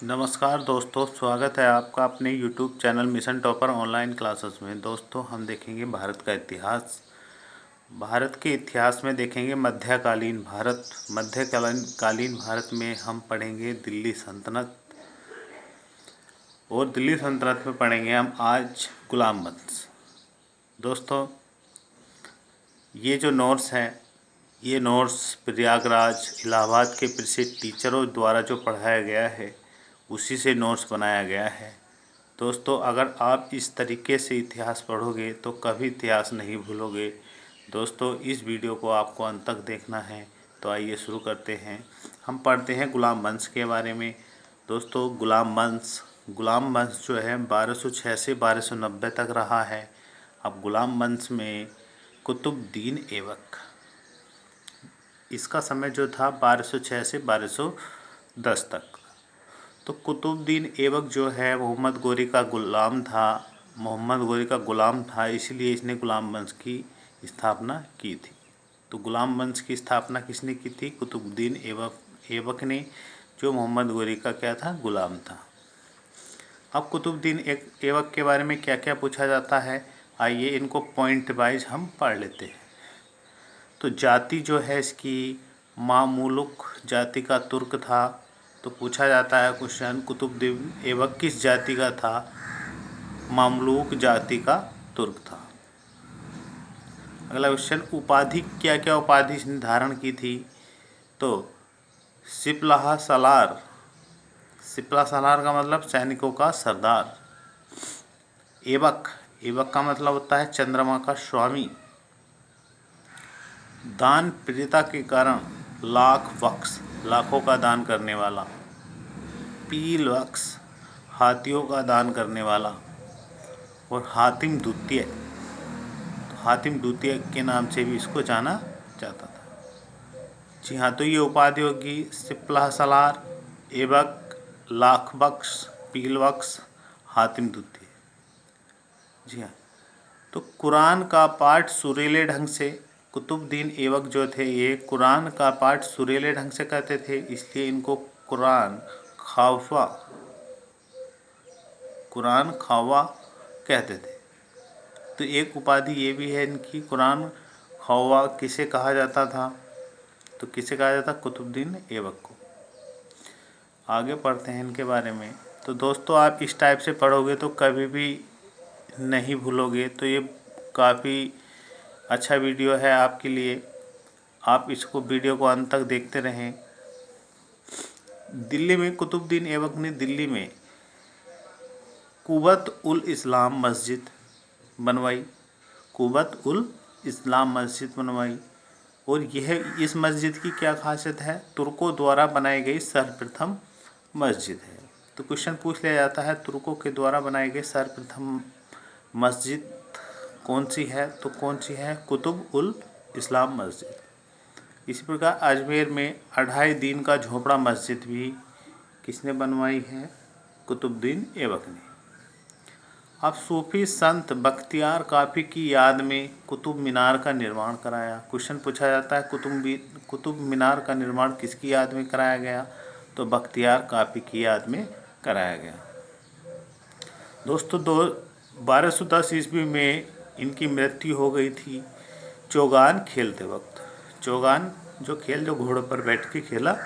नमस्कार दोस्तों, स्वागत है आपका अपने YouTube channel mission topper online classes में। दोस्तों, हम देखेंगे भारत का इतिहास। भारत के इतिहास में देखेंगे मध्यकालीन भारत। मध्यकालीन भारत में हम पढ़ेंगे दिल्ली सल्तनत, और दिल्ली सल्तनत में पढ़ेंगे हम आज गुलाम वंश। दोस्तों, ये जो नोट्स हैं, ये नोट्स प्रयागराज इलाहाबाद के प्रसिद्ध टीचरों द्वारा जो पढ़ाया गया है उसी से नोट्स बनाया गया है। दोस्तों, अगर आप इस तरीके से इतिहास पढ़ोगे तो कभी इतिहास नहीं भूलोगे। दोस्तों, इस वीडियो को आपको अंत तक देखना है। तो आइए शुरू करते हैं। हम पढ़ते हैं गुलाम वंश के बारे में। दोस्तों, गुलाम वंश जो है 1206 से 1290 तक रहा है। अब गुलाम वंश में कुतुबुद्दीन ऐबक, इसका समय जो था 1206 से 1210 तक। तो कुतुबुद्दीन ऐबक जो है मोहम्मद गोरी का गुलाम था, इसलिए इसने गुलाम वंश की स्थापना की थी। तो गुलाम वंश की स्थापना किसने की थी? कुतुबुद्दीन ऐबक ने, जो मोहम्मद गोरी का क्या था? गुलाम था। अब कुतुबुद्दीन ऐबक के बारे में क्या क्या पूछा जाता है, आइए इनको पॉइंट वाइज हम पढ़ लेते हैं। तो जाति जो है इसकी मामुलुक जाति का तुर्क था। तो पूछा जाता है क्वेश्चन, कुतुबुद्दीन ऐबक किस जाति का था? मामलूक जाति का तुर्क था। अगला क्वेश्चन, उपाधि क्या क्या उपाधि इसने धारण की थी? तो सिपलाह सालार का मतलब सैनिकों का सरदार। ऐबक का मतलब होता है चंद्रमा का स्वामी। दान प्रियता के कारण लाखों का दान करने वाला। पील वक्स हाथियों का दान करने वाला। और हातिम द्वितीय के नाम से भी इसको जाना जाता था। जी हाँ, तो ये उपाधि होगी सिपलाह सालार, ऐबक, लाख बख्श, पील वक्स, हातिम द्वितीय। जी हाँ, तो कुरान का पाठ सुरीले ढंग से कुतुबुद्दीन ऐबक जो थे, ये कुरान का पाठ सुरीले ढंग से करते थे, इसलिए इनको कुरान ख्वावा कहते थे। तो एक उपाधि ये भी है इनकी, कुरान ख्वावा किसे कहा जाता था? तो किसे कहा जाता? कुतुबुद्दीन ऐबक को। आगे पढ़ते हैं इनके बारे में। तो दोस्तों, आप इस टाइप से पढ़ोगे तो कभी भी नहीं भूलोगे। तो ये काफ़ी अच्छा वीडियो है आपके लिए, आप इसको वीडियो को अंत तक देखते रहें। दिल्ली में कुतुबुद्दीन ऐबक ने दिल्ली में कुबत उल इस्लाम मस्जिद बनवाई। और यह इस मस्जिद की क्या खासियत है? तुर्कों द्वारा बनाई गई सर्वप्रथम मस्जिद है। तो क्वेश्चन पूछ लिया जाता है, तुर्कों के द्वारा बनाई गई सर्वप्रथम मस्जिद कौन सी है? तो कौन सी है? कुतुब उल इस्लाम मस्जिद। इसी प्रकार अजमेर में 2.5 दिन का झोपड़ा मस्जिद भी किसने बनवाई है? कुतुबुद्दीन ऐबक ने। अब सूफी संत बख्तियार काफी की याद में कुतुब मीनार का निर्माण कराया। क्वेश्चन पूछा जाता है, कुतुब मीनार का निर्माण किसकी याद में कराया गया? तो बख्तियार काफी की याद में कराया गया। दोस्तों, 1210 ईस्वी में इनकी मृत्यु हो गई थी चौगान खेलते वक्त। चौगान जो खेल जो घोड़ों पर बैठ के खेला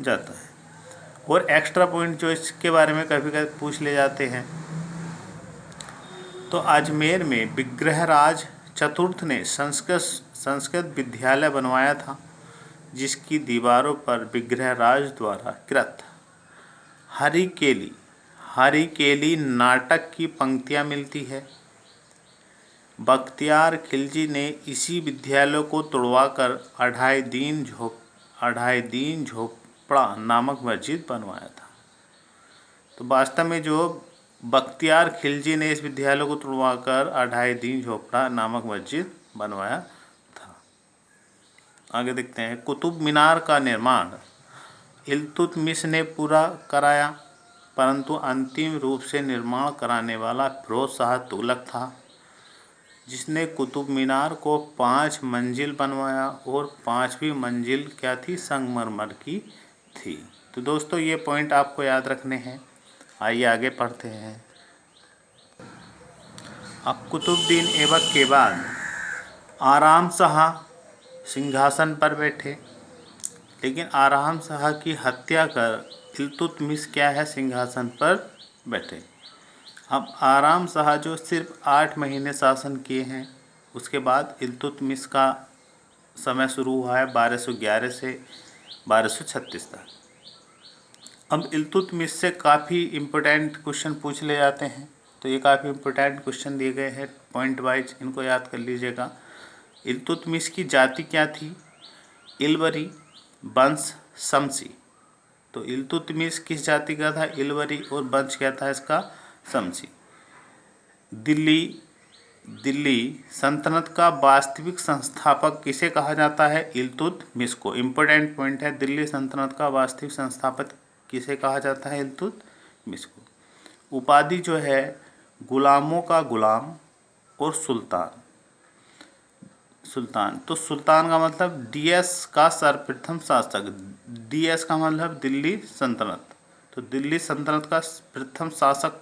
जाता है। और एक्स्ट्रा पॉइंट जो इसके बारे में कभी कभी पूछ ले जाते हैं, तो अजमेर में विग्रहराज चतुर्थ ने संस्कृत विद्यालय बनवाया था, जिसकी दीवारों पर विग्रहराज द्वारा कृत हरिकेली नाटक की पंक्तियाँ मिलती है। बख्तियार खिलजी ने इसी विद्यालय को तुड़वाकर 2.5 दिन झोपड़ा नामक मस्जिद बनवाया था। तो वास्तव में जो बख्तियार खिलजी ने इस विद्यालय को तुड़वाकर 2.5 दिन झोपड़ा नामक मस्जिद बनवाया था। आगे देखते हैं, कुतुब मीनार का निर्माण इल्तुतमिश ने पूरा कराया, परंतु अंतिम रूप से निर्माण कराने वाला फिरोज शाह तुगलक था, जिसने कुतुब मीनार को 5 मंजिल बनवाया। और 5वीं मंजिल क्या थी? संगमरमर की थी। तो दोस्तों ये पॉइंट आपको याद रखने हैं। आइए आगे पढ़ते हैं। अब कुतुबुद्दीन ऐबक के बाद आराम शाह सिंहासन पर बैठे, लेकिन आराम शाह की हत्या कर इल्तुतमिश क्या है, सिंहासन पर बैठे। अब आराम शाह जो सिर्फ 8 महीने शासन किए हैं, उसके बाद इल्तुतमिश का समय शुरू हुआ है 1211 से 1236 तक। अब इल्तुतमिश से काफ़ी इम्पोर्टेंट क्वेश्चन पूछ ले जाते हैं, तो ये काफ़ी इम्पोर्टेंट क्वेश्चन दिए गए हैं पॉइंट वाइज, इनको याद कर लीजिएगा। इल्तुतमिश की जाति क्या थी? इलवरी वंश शमसी। तो इल्तुतमिश किस जाति का था? इलवरी। और वंश क्या था इसका? शमसी। दिल्ली सल्तनत का वास्तविक संस्थापक किसे कहा जाता है? इल्तुतमिश को। इम्पोर्टेंट पॉइंट है, दिल्ली सल्तनत का वास्तविक संस्थापक किसे कहा जाता है? इल्तुतमिश को। उपाधि जो है गुलामों का गुलाम और सुल्तान। तो सुल्तान का मतलब डीएस का सर्वप्रथम शासक। डीएस का मतलब दिल्ली सल्तनत। तो दिल्ली सल्तनत का प्रथम शासक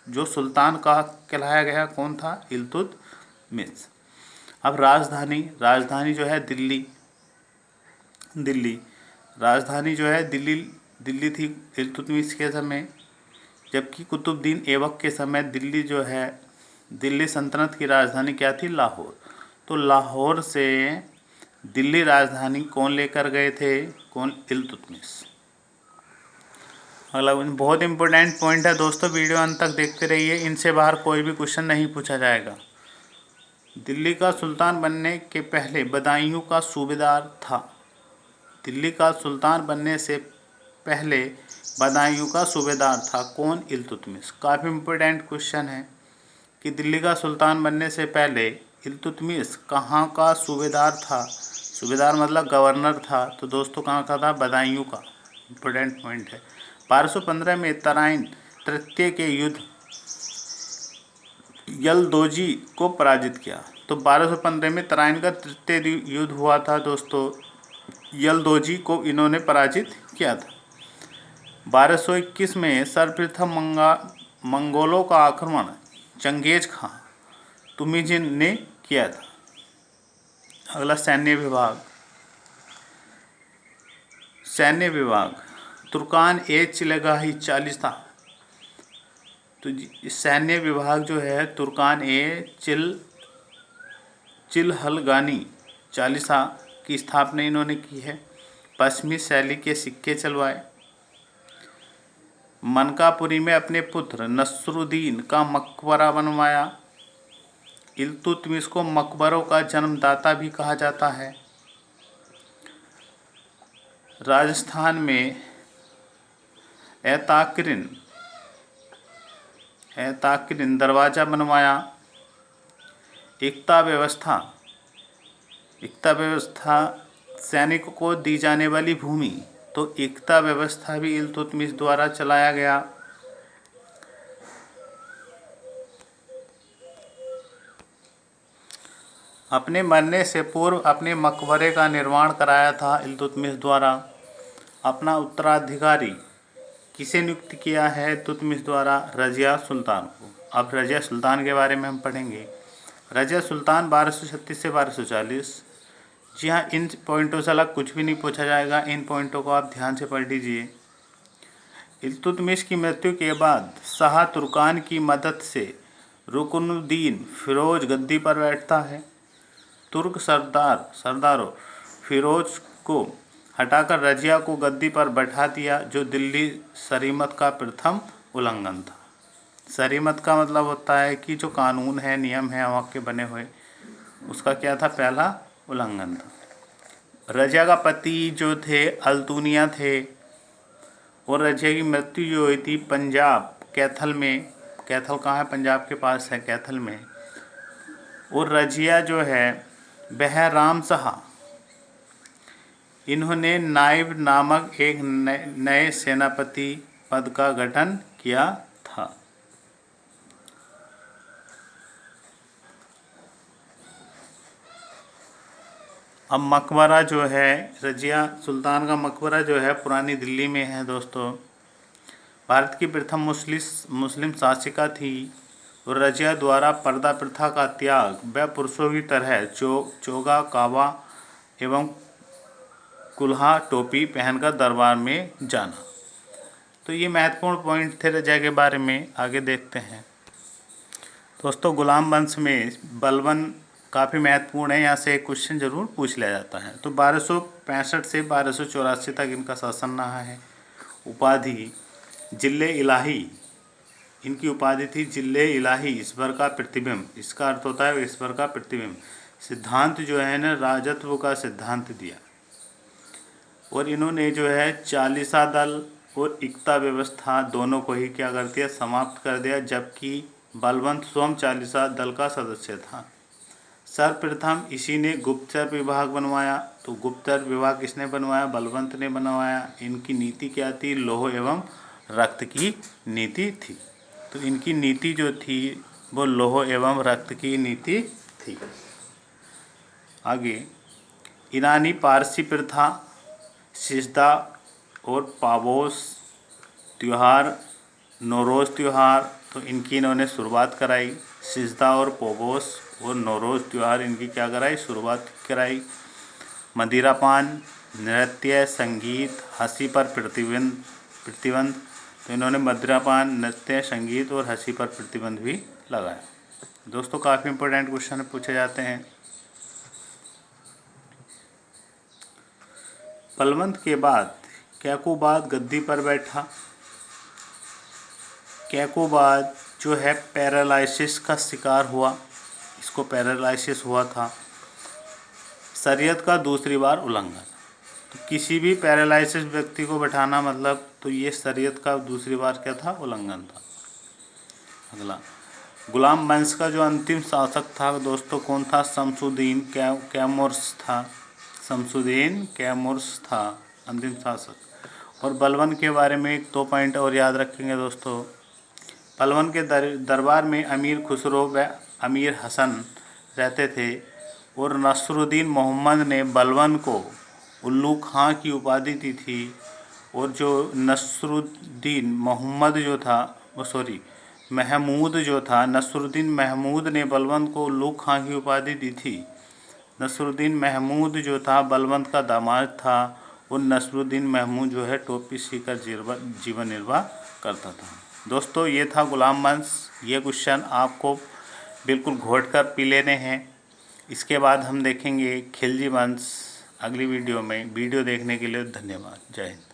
जो सुल्तान का कहलाया गया कौन था? इल्तुतमिश। अब राजधानी जो है दिल्ली राजधानी जो है दिल्ली थी इल्तुतमिश के समय, जबकि कुतुबुद्दीन ऐबक के समय दिल्ली सल्तनत की राजधानी क्या थी? लाहौर। तो लाहौर से दिल्ली राजधानी कौन लेकर गए थे? कौन? इल्तुतमिश। अगला बहुत इंपॉर्टेंट पॉइंट है दोस्तों, वीडियो अंत तक देखते रहिए, इनसे बाहर कोई भी क्वेश्चन नहीं पूछा जाएगा। दिल्ली का सुल्तान बनने के पहले बदायूं का सूबेदार था। दिल्ली का सुल्तान बनने से पहले बदायूं का सूबेदार था कौन? इल्तुतमिश। काफ़ी इंपॉर्टेंट क्वेश्चन है कि दिल्ली का सुल्तान बनने से पहले इल्तुतमिश कहाँ का सूबेदार था? सूबेदार मतलब गवर्नर था। तो दोस्तों कहाँ का था? बदायूं का। इम्पोर्टेंट पॉइंट है। 1215 में तराइन तृतीय के युद्ध यलदोजी को पराजित किया। तो 1215 में तराइन का तृतीय युद्ध हुआ था दोस्तों, यलदोजी को इन्होंने पराजित किया था। 1221 में सर्वप्रथम मंगोलों का आक्रमण चंगेज खां तुर्मिजिन ने किया था। अगला सैन्य विभाग तुर्कान ए चिलगाही 40 था। तो सैन्य विभाग जो है तुर्कान ए चिलहलगानी 40 की स्थापना इन्होंने की है। पश्चिमी शैली के सिक्के चलवाए। मनकापुरी में अपने पुत्र नसरुद्दीन का मकबरा बनवाया। इल्तुतमिश को मकबरों का जन्मदाता भी कहा जाता है। राजस्थान में ऐताकरिन दरवाज़ा बनवाया। एकता व्यवस्था सैनिकों को दी जाने वाली भूमि, तो एकता व्यवस्था भी इल्तुतमिश द्वारा चलाया गया। अपने मरने से पूर्व अपने मकबरे का निर्माण कराया था इल्तुतमिश द्वारा। अपना उत्तराधिकारी किसे नियुक्त किया है इल्तुतमिश द्वारा? रजिया सुल्तान को। अब रजिया सुल्तान के बारे में हम पढ़ेंगे। रजिया सुल्तान 1236 से 1240। जी हाँ, इन पॉइंटों से अलग कुछ भी नहीं पूछा जाएगा, इन पॉइंटों को आप ध्यान से पढ़ लीजिए। इल्तुतमिश की मृत्यु के बाद शाह तुर्कान की मदद से रुकनुद्दीन फिरोज गद्दी पर बैठता है। तुर्क सरदारों फिरोज को हटाकर रजिया को गद्दी पर बैठा दिया, जो दिल्ली शरीमत का प्रथम उल्लंघन था। शरीमत का मतलब होता है कि जो कानून है, नियम है वहाँ के बने हुए, उसका क्या था? पहला उल्लंघन था। रजिया का पति जो थे अल्तुनिया थे, और रजिया की मृत्यु जो हुई थी पंजाब कैथल में। कैथल कहाँ है? पंजाब के पास है, कैथल में। और रजिया जो है वह राम शाह, इन्होंने नायब नामक एक नए सेनापति पद का गठन किया था। अब मकबरा जो है रजिया सुल्तान का मकबरा जो है पुरानी दिल्ली में है दोस्तों। भारत की प्रथम मुस्लिम शासिका थी और रजिया द्वारा पर्दा प्रथा का त्याग व पुरुषों की तरह चोगा काबा एवं कुल्हा टोपी पहनकर दरबार में जाना। तो ये महत्वपूर्ण पॉइंट थे रजिया के बारे में। आगे देखते हैं दोस्तों। गुलाम वंश में बलबन काफ़ी महत्वपूर्ण है, यहाँ से एक क्वेश्चन जरूर पूछ लिया जाता है। तो 1265 से 1284 तक इनका शासन रहा है। उपाधि जिले इलाही, इनकी उपाधि थी जिले इलाही, ईश्वर का प्रतिबिंब। इसका अर्थ होता है ईश्वर का प्रतिबिंब। सिद्धांत जो है ना राजत्व का सिद्धांत दिया। और इन्होंने जो है चालीसा दल और एकता व्यवस्था दोनों को ही क्या कर दिया, समाप्त कर दिया, जबकि बलवंत स्वयं चालीसा दल का सदस्य था। सर्वप्रथम इसी ने गुप्तचर विभाग बनवाया। तो गुप्तचर विभाग किसने बनवाया, बलवंत ने बनवाया। इनकी नीति क्या थी, लौह एवं रक्त की नीति थी। तो इनकी नीति जो थी वो लौह एवं रक्त की नीति थी। आगे ईरानी पारसी प्रथा, सिजदा और पाबोस त्यौहार, नौरोज़ त्यौहार, तो इनकी इन्होंने शुरुआत कराई। सिजदा और पोबोस और नौरोज़ त्यौहार इनकी क्या कराई, शुरुआत कराई। मदिरापान, नृत्य, संगीत, हंसी पर प्रतिबंध, तो इन्होंने मदिरापान, नृत्य, संगीत और हंसी पर प्रतिबंध भी लगाया। दोस्तों काफ़ी इंपॉर्टेंट क्वेश्चन पूछे जाते हैं। बलवंत के बाद कैकोबाद गद्दी पर बैठा। कैकोबाद जो है पैरालाइसिस का शिकार हुआ, इसको पैरालाइसिस हुआ था। शरीयत का दूसरी बार उल्लंघन, तो किसी भी पैरालाइसिस व्यक्ति को बैठाना मतलब तो ये शरीयत का दूसरी बार क्या था, उल्लंघन था। अगला गुलाम वंश का जो अंतिम शासक था दोस्तों कौन था, शमसुद्दीन कैमुर्स था। शमसुद्दीन कैमुर्स था अंतिम शासक। और बलबन के बारे में एक दो पॉइंट और याद रखेंगे दोस्तों। बलबन के दरबार में अमीर खुसरो व अमीर हसन रहते थे और नसरुद्दीन मोहम्मद ने बलबन को उल्लू खां की उपाधि दी थी। और जो नसरुद्दीन मोहम्मद जो था महमूद जो था, नसरुद्दीन महमूद ने बलबंत को उल्लू खां की उपाधि दी थी। नसरुद्दीन महमूद जो था बलबंत का दामाद था और नसरुद्दीन महमूद जो है टोपी सीकर जीवन निर्वाह करता था। दोस्तों ये था गुलाम वंश। ये क्वेश्चन आपको बिल्कुल घोट कर पी लेने हैं। इसके बाद हम देखेंगे खिलजी वंश अगली वीडियो में। वीडियो देखने के लिए धन्यवाद। जय हिंद।